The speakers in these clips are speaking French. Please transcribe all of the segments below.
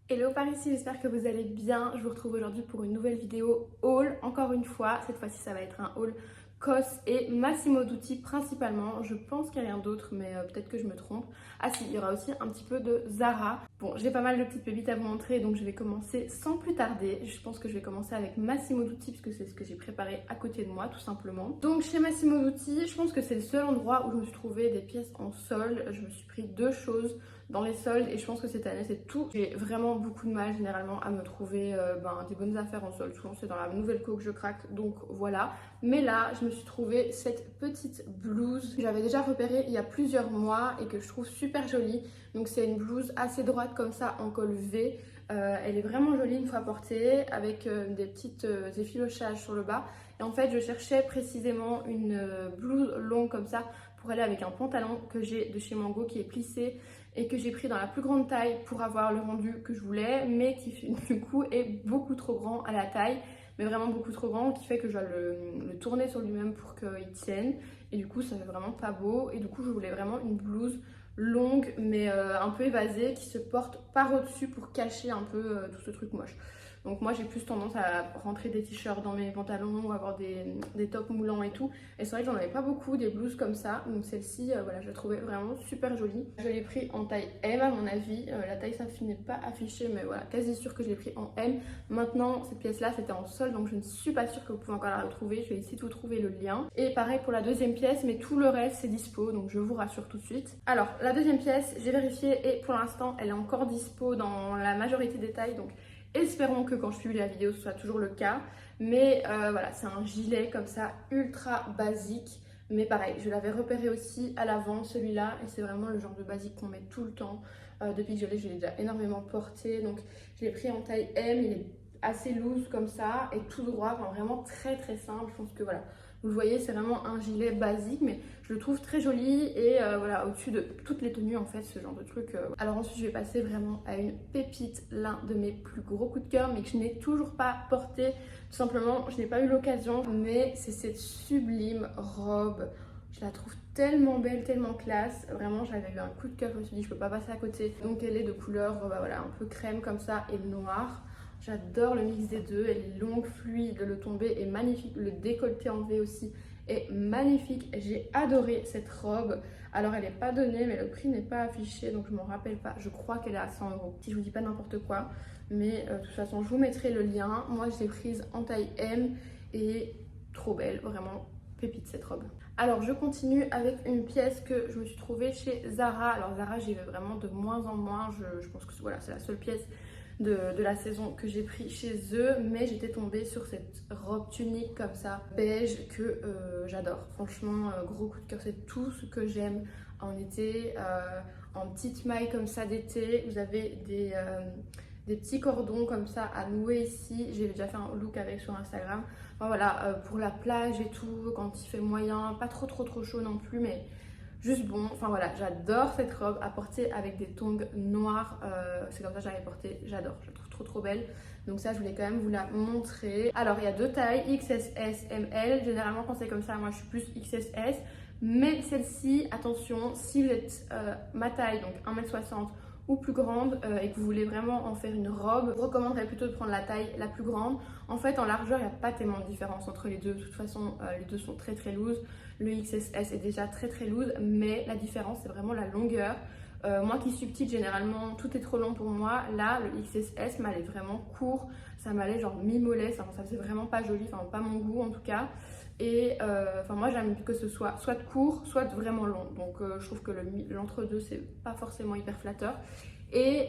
Hello par ici, j'espère que vous allez bien. Je vous retrouve aujourd'hui pour une nouvelle vidéo haul. Encore une fois, cette fois-ci ça va être un haul COS et Massimo Dutti principalement. Je pense qu'il n'y a rien d'autre, mais peut-être que je me trompe. Ah si, il y aura aussi un petit peu de Zara. Bon, j'ai pas mal de petites pépites à vous montrer, donc je vais commencer sans plus tarder. Je pense que je vais commencer avec Massimo Dutti, puisque c'est ce que j'ai préparé à côté de moi, tout simplement. Donc chez Massimo Dutti, je pense que c'est le seul endroit où je me suis trouvé des pièces en solde. Je me suis pris deux choses dans les soldes et je pense que cette année c'est tout. J'ai vraiment beaucoup de mal généralement à me trouver des bonnes affaires en solde. Souvent c'est dans la nouvelle co que je craque, donc voilà. Mais là je me suis trouvé cette petite blouse que j'avais déjà repérée il y a plusieurs mois et que je trouve super jolie. Donc c'est une blouse assez droite comme ça en col V. Elle est vraiment jolie une fois portée avec des petites effilochages sur le bas. Et en fait je cherchais précisément une blouse longue comme ça pour aller avec un pantalon que j'ai de chez Mango qui est plissé et que j'ai pris dans la plus grande taille pour avoir le rendu que je voulais, mais qui du coup est beaucoup trop grand à la taille, mais vraiment beaucoup trop grand, qui fait que je dois le tourner sur lui-même pour qu'il tienne, et du coup ça fait vraiment pas beau. Et du coup je voulais vraiment une blouse longue mais un peu évasée qui se porte par au-dessus pour cacher un peu tout ce truc moche. Donc moi j'ai plus tendance à rentrer des t-shirts dans mes pantalons ou avoir des tops moulants et tout. Et c'est vrai que j'en avais pas beaucoup des blouses comme ça. Donc celle-ci, voilà, je la trouvais vraiment super jolie. Je l'ai pris en taille M à mon avis. La taille ça n'est pas affiché, mais voilà, quasi sûr que je l'ai pris en M. Maintenant cette pièce-là c'était en solde, donc je ne suis pas sûre que vous pouvez encore la retrouver. Je vais essayer de vous trouver le lien. Et pareil pour la deuxième pièce, mais tout le reste c'est dispo, donc je vous rassure tout de suite. Alors la deuxième pièce, j'ai vérifié et pour l'instant elle est encore dispo dans la majorité des tailles. Donc espérons que quand je publie la vidéo ce soit toujours le cas. Mais voilà, c'est un gilet comme ça ultra basique. Mais pareil, je l'avais repéré aussi à l'avant celui-là. Et c'est vraiment le genre de basique qu'on met tout le temps. Depuis que je l'ai déjà énormément porté. Donc je l'ai pris en taille M, il est assez loose comme ça. Et tout droit, enfin, vraiment très très simple. Je pense que voilà, vous le voyez, c'est vraiment un gilet basique, mais je le trouve très joli et voilà, au-dessus de toutes les tenues en fait, ce genre de truc. Alors ensuite, je vais passer vraiment à une pépite, l'un de mes plus gros coups de cœur, mais que je n'ai toujours pas porté. Tout simplement, je n'ai pas eu l'occasion, mais c'est cette sublime robe. Je la trouve tellement belle, tellement classe. Vraiment, j'avais eu un coup de cœur, je me suis dit, je peux pas passer à côté. Donc elle est de couleur voilà, un peu crème comme ça et noir. J'adore le mix des deux, elle est longue, fluide, le tombé est magnifique, le décolleté en V aussi est magnifique. J'ai adoré cette robe. Alors elle n'est pas donnée, mais le prix n'est pas affiché, donc je m'en rappelle pas. Je crois qu'elle est à 100 €, si je vous dis pas n'importe quoi. Mais de toute façon, je vous mettrai le lien. Moi, je l'ai prise en taille M et trop belle, vraiment pépite cette robe. Alors je continue avec une pièce que je me suis trouvée chez Zara. Alors Zara, j'y vais vraiment de moins en moins. Je pense que voilà, c'est la seule pièce de la saison que j'ai pris chez eux, mais j'étais tombée sur cette robe tunique comme ça beige que j'adore. Franchement, gros coup de cœur, c'est tout ce que j'aime en été, en petite maille comme ça d'été. Vous avez des petits cordons comme ça à nouer ici. J'ai déjà fait un look avec sur Instagram. Enfin, voilà, pour la plage et tout, quand il fait moyen, pas trop chaud non plus, mais juste bon. Enfin voilà, j'adore cette robe à porter avec des tongs noirs. C'est comme ça que j'avais porté, j'adore, je la trouve trop belle. Donc ça, je voulais quand même vous la montrer. Alors il y a deux tailles, XS, ML. Généralement quand c'est comme ça, moi je suis plus XSS. Mais celle-ci, attention, si vous êtes ma taille, donc 1m60 ou plus grande et que vous voulez vraiment en faire une robe, je recommanderais plutôt de prendre la taille la plus grande. En fait en largeur il n'y a pas tellement de différence entre les deux, de toute façon les deux sont très loose. Le XS est déjà très loose, mais la différence c'est vraiment la longueur. Moi qui suis petite, généralement tout est trop long pour moi. Là le XS m'allait vraiment court, ça m'allait genre mi-mollet, ça faisait vraiment pas joli, enfin pas mon goût en tout cas. Et moi j'aime que ce soit court, soit vraiment long. Donc je trouve que l'entre-deux c'est pas forcément hyper flatteur. Et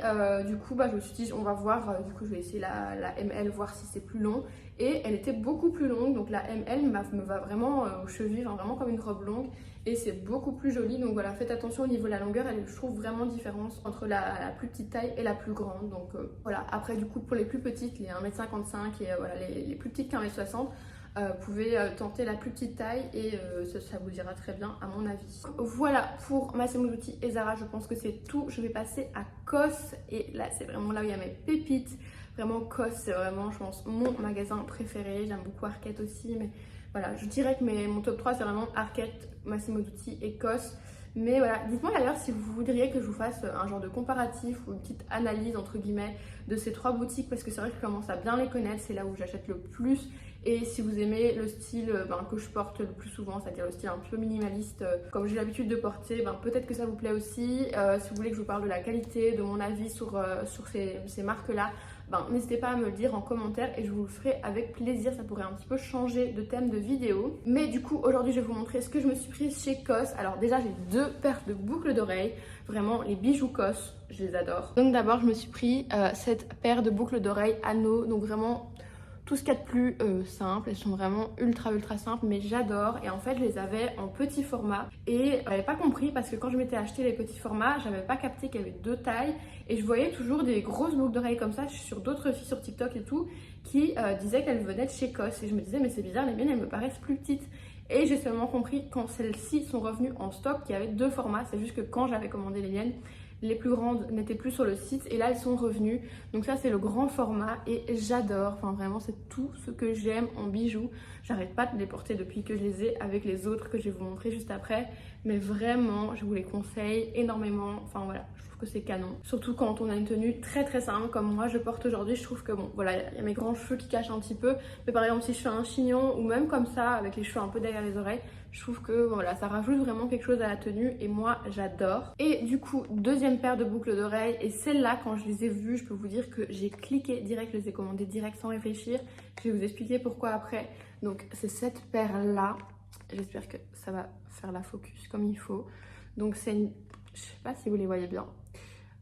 du coup je me suis dit on va voir, du coup je vais essayer la ML, voir si c'est plus long. Et elle était beaucoup plus longue, donc la ML me va vraiment aux chevilles, vraiment comme une robe longue. Et c'est beaucoup plus joli, donc voilà, faites attention au niveau de la longueur, je trouve vraiment différence entre la plus petite taille et la plus grande. Donc voilà, après du coup pour les plus petites, les 1m55 et voilà, les plus petites qu'1m60, vous pouvez tenter la plus petite taille et ça vous ira très bien à mon avis. Voilà pour Massimo Dutti et Zara, je pense que c'est tout. Je vais passer à COS et là c'est vraiment là où il y a mes pépites. Vraiment COS, c'est vraiment, je pense, mon magasin préféré. J'aime beaucoup Arket aussi, mais voilà, je dirais que mon top 3 c'est vraiment Arket, Massimo Dutti et COS. Mais voilà, dites-moi d'ailleurs si vous voudriez que je vous fasse un genre de comparatif ou une petite analyse entre guillemets de ces 3 boutiques, parce que c'est vrai que je commence à bien les connaître, c'est là où j'achète le plus. Et si vous aimez le style que je porte le plus souvent, c'est-à-dire le style un peu minimaliste comme j'ai l'habitude de porter, peut-être que ça vous plaît aussi. Si vous voulez que je vous parle de la qualité, de mon avis sur ces marques-là, n'hésitez pas à me le dire en commentaire et je vous le ferai avec plaisir. Ça pourrait un petit peu changer de thème de vidéo. Mais du coup, aujourd'hui, je vais vous montrer ce que je me suis prise chez COS. Alors déjà, j'ai 2 paires de boucles d'oreilles. Vraiment, les bijoux COS, je les adore. Donc d'abord, je me suis pris cette paire de boucles d'oreilles anneaux. Donc vraiment tout ce qu'il y a de plus simple. Elles sont vraiment ultra simples, mais j'adore. Et en fait, je les avais en petit format et j'avais pas compris parce que quand je m'étais acheté les petits formats, j'avais pas capté qu'il y avait 2 tailles et je voyais toujours des grosses boucles d'oreilles comme ça sur d'autres filles sur TikTok et tout qui disaient qu'elles venaient de chez COS et je me disais mais c'est bizarre, les miennes elles me paraissent plus petites. Et j'ai seulement compris quand celles-ci sont revenues en stock qu'il y avait 2 formats. C'est juste que quand j'avais commandé les miennes, les plus grandes n'étaient plus sur le site et là elles sont revenues. Donc ça c'est le grand format et j'adore. Enfin vraiment c'est tout ce que j'aime en bijoux. J'arrête pas de les porter depuis que je les ai avec les autres que je vais vous montrer juste après. Mais vraiment je vous les conseille énormément. Enfin voilà, je trouve que c'est canon. Surtout quand on a une tenue très simple comme moi je porte aujourd'hui. Je trouve que bon voilà, il y a mes grands cheveux qui cachent un petit peu. Mais par exemple si je fais un chignon ou même comme ça avec les cheveux un peu derrière les oreilles, je trouve que voilà, ça rajoute vraiment quelque chose à la tenue et moi j'adore. Et du coup, deuxième paire de boucles d'oreilles et celles-là quand je les ai vues, je peux vous dire que j'ai cliqué direct, je les ai commandées direct sans réfléchir. Je vais vous expliquer pourquoi après. Donc c'est cette paire-là. J'espère que ça va faire la focus comme il faut. Donc c'est une... je sais pas si vous les voyez bien.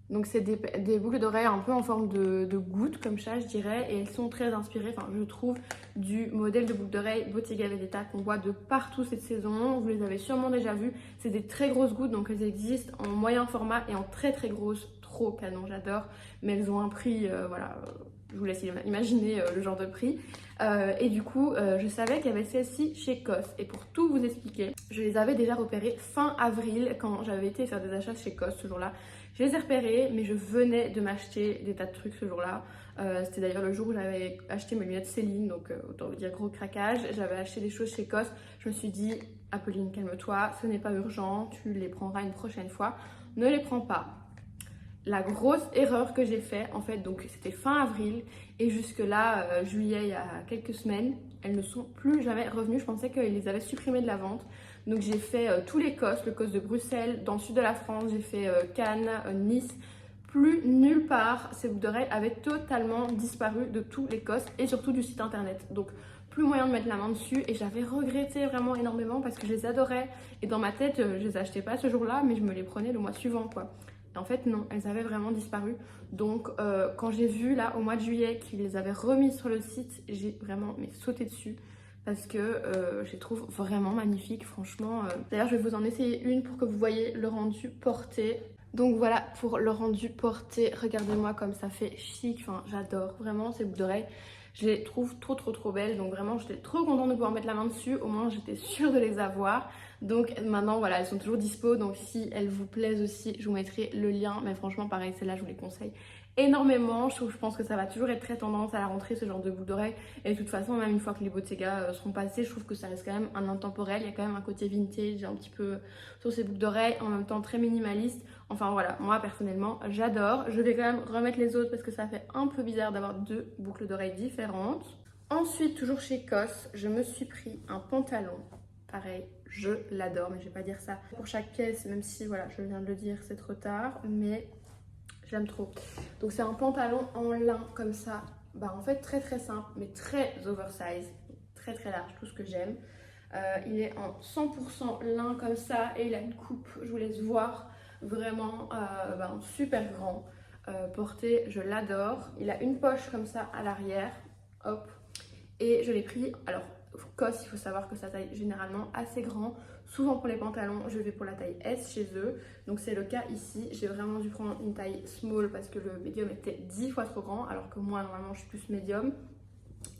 Donc c'est des boucles d'oreilles un peu en forme de gouttes comme ça je dirais et elles sont très inspirées, enfin je trouve, du modèle de boucles d'oreilles Bottega Veneta qu'on voit de partout cette saison. Vous les avez sûrement déjà vues, c'est des très grosses gouttes donc elles existent en moyen format et en très grosses, trop canon, j'adore. Mais elles ont un prix, voilà, je vous laisse imaginer le genre de prix. Et du coup je savais qu'il y avait celle-ci chez COS et pour tout vous expliquer, je les avais déjà repérées fin avril quand j'avais été faire des achats chez COS ce jour-là. Je les ai repérés, mais je venais de m'acheter des tas de trucs ce jour-là. C'était d'ailleurs le jour où j'avais acheté mes lunettes Céline, donc autant vous dire gros craquage. J'avais acheté des choses chez COS. Je me suis dit, Apolline, calme-toi, ce n'est pas urgent, tu les prendras une prochaine fois. Ne les prends pas. La grosse erreur que j'ai fait, en fait, donc c'était fin avril et jusque là, juillet, il y a quelques semaines, elles ne sont plus jamais revenues. Je pensais qu'ils les avaient supprimées de la vente. Donc j'ai fait tous les COS, le COS de Bruxelles, dans le sud de la France, j'ai fait Cannes, Nice. Plus nulle part, ces boucles d'oreilles avaient totalement disparu de tous les COS et surtout du site internet. Donc plus moyen de mettre la main dessus et j'avais regretté vraiment énormément parce que je les adorais. Et dans ma tête, je les achetais pas ce jour-là, mais je me les prenais le mois suivant quoi. Et en fait non, elles avaient vraiment disparu. Donc quand j'ai vu là au mois de juillet qu'ils les avaient remis sur le site, j'ai vraiment sauté dessus. Parce que je les trouve vraiment magnifiques, franchement. D'ailleurs, je vais vous en essayer une pour que vous voyez le rendu porté. Donc voilà pour le rendu porté. Regardez-moi comme ça fait chic. Enfin, j'adore vraiment ces boucles d'oreilles. Je les trouve trop belles. Donc vraiment, j'étais trop contente de pouvoir mettre la main dessus. Au moins, j'étais sûre de les avoir. Donc maintenant, voilà, elles sont toujours dispo. Donc si elles vous plaisent aussi, je vous mettrai le lien. Mais franchement, pareil, celles-là, je vous les conseille énormément. Je pense que ça va toujours être très tendance à la rentrée, ce genre de boucles d'oreilles. Et de toute façon, même une fois que les Bottega seront passés, je trouve que ça reste quand même un intemporel. Il y a quand même un côté vintage un petit peu sur ces boucles d'oreilles, en même temps très minimaliste. Enfin voilà, moi personnellement, j'adore. Je vais quand même remettre les autres parce que ça fait un peu bizarre d'avoir 2 boucles d'oreilles différentes. Ensuite, toujours chez COS, je me suis pris un pantalon. Pareil, je l'adore, mais je vais pas dire ça pour chaque pièce, même si voilà, je viens de le dire, c'est trop tard, mais j'aime trop. Donc c'est un pantalon en lin comme ça, en fait très simple, mais très oversize, très large, tout ce que j'aime. Il est en 100% lin comme ça et il a une coupe, je vous laisse voir, vraiment super grand. Porté, je l'adore. Il a une poche comme ça à l'arrière, hop. Et je l'ai pris, alors COS, il faut savoir que ça taille généralement assez grand. Souvent pour les pantalons, je vais pour la taille S chez eux. Donc c'est le cas ici. J'ai vraiment dû prendre une taille small parce que le médium était 10 fois trop grand. Alors que moi, normalement, je suis plus médium.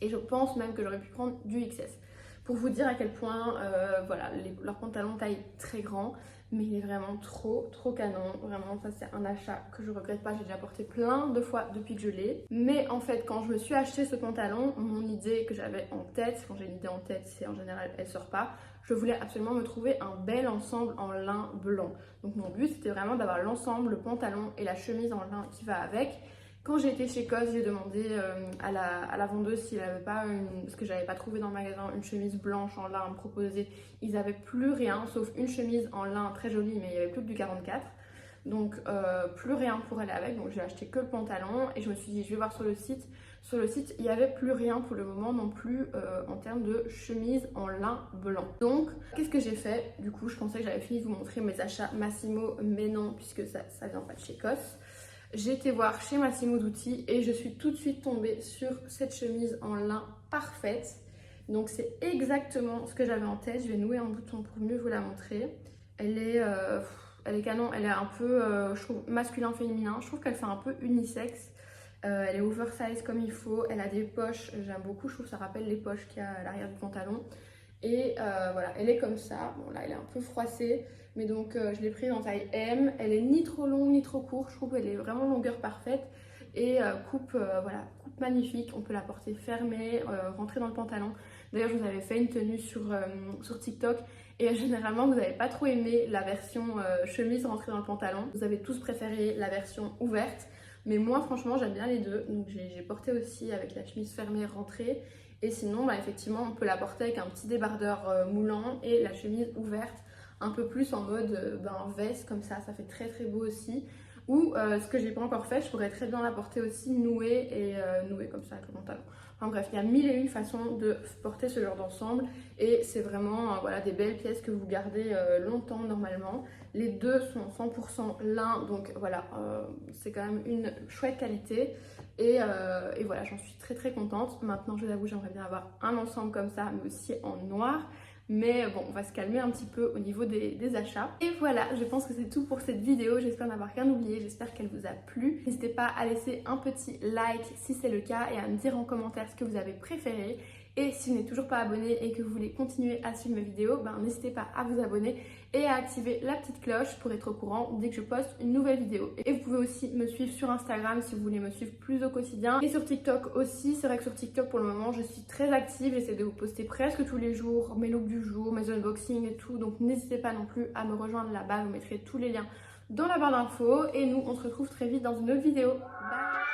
Et je pense même que j'aurais pu prendre du XS. pour vous dire à quel point voilà, leurs pantalons taille très grand, mais il est vraiment trop canon. Vraiment, ça c'est un achat que je regrette pas, j'ai déjà porté plein de fois depuis que je l'ai. Mais en fait, quand je me suis acheté ce pantalon, mon idée que j'avais en tête, quand j'ai une idée en tête, c'est en général elle sort pas, je voulais absolument me trouver un bel ensemble en lin blanc. Donc mon but c'était vraiment d'avoir l'ensemble, le pantalon et la chemise en lin qui va avec. Quand j'ai été chez COS, j'ai demandé à la vendeuse s'il n'avait pas parce que j'avais pas trouvé dans le magasin une chemise blanche en lin à me proposer. Ils n'avaient plus rien, sauf une chemise en lin très jolie, mais il n'y avait plus que du 44. Donc plus rien pour aller avec, donc j'ai acheté que le pantalon et je me suis dit je vais voir sur le site. Sur le site, il n'y avait plus rien pour le moment non plus en termes de chemise en lin blanc. Donc qu'est-ce que j'ai fait? Du coup, je pensais que j'avais fini de vous montrer mes achats Massimo, mais non, puisque ça vient pas de chez COS. J'ai été voir chez Massimo Dutti et je suis tout de suite tombée sur cette chemise en lin parfaite. Donc c'est exactement ce que j'avais en tête. Je vais nouer un bouton pour mieux vous la montrer. Elle est canon, elle est un peu je trouve, masculin-féminin. Je trouve qu'elle fait un peu unisexe. Elle est oversize comme il faut. Elle a des poches, j'aime beaucoup. Je trouve que ça rappelle les poches qu'il y a à l'arrière du pantalon. Et voilà, elle est comme ça. Bon là, elle est un peu froissée. Mais donc je l'ai prise en taille M. Elle est ni trop longue ni trop courte. Je trouve qu'elle est vraiment longueur parfaite. Et voilà, coupe magnifique. On peut la porter fermée, rentrer dans le pantalon. D'ailleurs, je vous avais fait une tenue sur TikTok. Et généralement, vous n'avez pas trop aimé la version chemise rentrée dans le pantalon. Vous avez tous préféré la version ouverte. Mais moi, franchement, j'aime bien les deux. Donc j'ai porté aussi avec la chemise fermée rentrée. Et sinon, bah, effectivement, on peut la porter avec un petit débardeur moulant et la chemise ouverte. Un peu plus en mode veste comme ça fait très beau aussi. Ou ce que j'ai pas encore fait, je pourrais très bien la porter aussi nouée et nouée comme ça avec le pantalon. Enfin bref, il y a mille et une façons de porter ce genre d'ensemble et c'est vraiment voilà, des belles pièces que vous gardez longtemps normalement. Les deux sont 100% lin, donc voilà, c'est quand même une chouette qualité. Et voilà, j'en suis très contente. Maintenant, je vous avoue, j'aimerais bien avoir un ensemble comme ça, mais aussi en noir. Mais bon, on va se calmer un petit peu au niveau des achats. Et voilà, je pense que c'est tout pour cette vidéo. J'espère n'avoir rien oublié, j'espère qu'elle vous a plu. N'hésitez pas à laisser un petit like si c'est le cas et à me dire en commentaire ce que vous avez préféré. Et si vous n'êtes toujours pas abonné et que vous voulez continuer à suivre mes vidéos, n'hésitez pas à vous abonner et à activer la petite cloche pour être au courant dès que je poste une nouvelle vidéo. Et vous pouvez aussi me suivre sur Instagram si vous voulez me suivre plus au quotidien. Et sur TikTok aussi, c'est vrai que sur TikTok pour le moment je suis très active, j'essaie de vous poster presque tous les jours mes looks du jour, mes unboxings et tout. Donc n'hésitez pas non plus à me rejoindre là-bas, je vous mettrai tous les liens dans la barre d'infos. Et nous on se retrouve très vite dans une autre vidéo. Bye!